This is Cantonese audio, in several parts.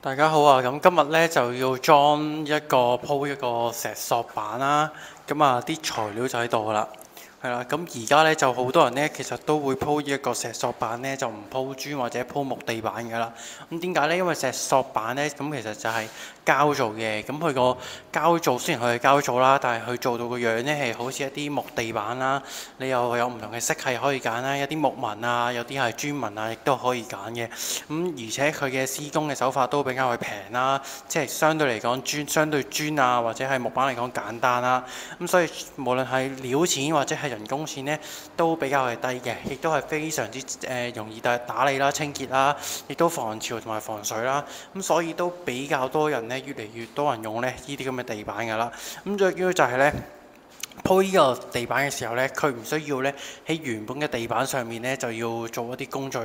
大家好啊！咁今日咧就要裝鋪一個石塑板啦。咁啊，啲材料就喺度啦，係啦。咁而家咧就好多人咧，其實都會鋪呢一個石塑板咧，就唔鋪磚或者鋪木地板㗎啦。咁點解咧？因為石塑板咧，咁其實就係膠做嘅。咁佢個膠做雖然佢係膠做啦，但係佢做到個樣咧係好似一啲木地板啦。你又有唔同嘅色系可以揀啦，一啲木紋啊，有啲係磚紋啊，亦都可以揀嘅。而且佢嘅施工嘅手法都比較係平啦，即係相對嚟講相對磚啊或者係木板嚟講簡單啦。所以無論係料錢或者係人工錢咧，都比較係低嘅，亦都係非常之容易打理啦、清潔啦，亦都防潮同埋防水啦。所以都比較多人咧，越嚟越多人用咧呢啲咁嘅地板㗎啦。最主要就係咧，鋪呢個地板嘅時候咧，佢唔需要咧喺原本嘅地板上面咧就要做一啲工序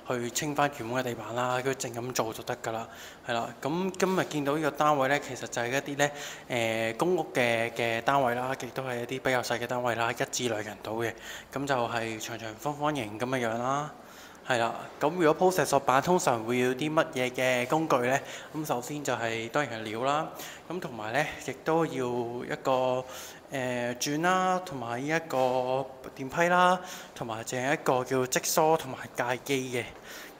去清翻原本嘅地板啦，佢淨咁做就得㗎啦，係啦。咁今日見到呢個單位咧，其實就係一啲咧公屋嘅單位啦，亦都係一啲比較細嘅單位啦，1至2人到嘅，咁就係長長方方形咁嘅樣啦。係啦，咁如果鋪石塑板，通常會要啲乜嘢嘅工具呢？咁首先就係當然係料啦，咁同埋呢亦都要一個鑽啦，同埋呢一個電批啦，同埋淨係一個叫積梳同埋界機嘅。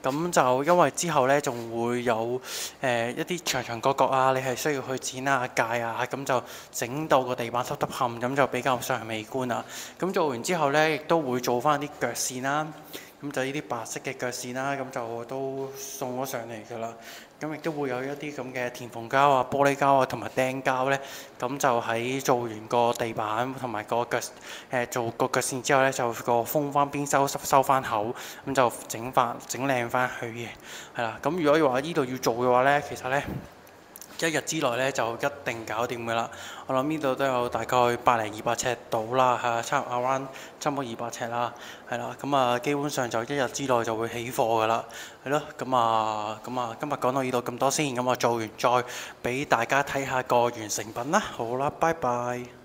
咁就因為之後呢，仲會有一啲長長角角啊，你係需要去剪啊界啊，咁就整到個地板凹凹陷，咁就比較上美觀啊。咁做完之後呢，亦都會做翻啲腳線啦。咁就呢啲白色嘅腳線啦，咁就都送咗上嚟㗎啦。咁亦都會有一啲咁嘅填縫膠啊、玻璃膠啊同埋釘膠呢。咁就喺做完個地板同埋個腳做個腳線之後呢，就個封翻邊收翻口，咁就整靚翻佢嘅，係啦。咁如果話呢度要做嘅話呢，其實呢，1日之內咧就一定搞掂㗎啦！我諗呢度都有大概100-200尺到啦，係差唔多200尺啦，係啦。咁啊，基本上就1日之內就會起貨㗎啦，係咯。咁啊，今日講到呢度咁多先，咁我做完再俾大家睇下個完成品啦。好啦，拜拜。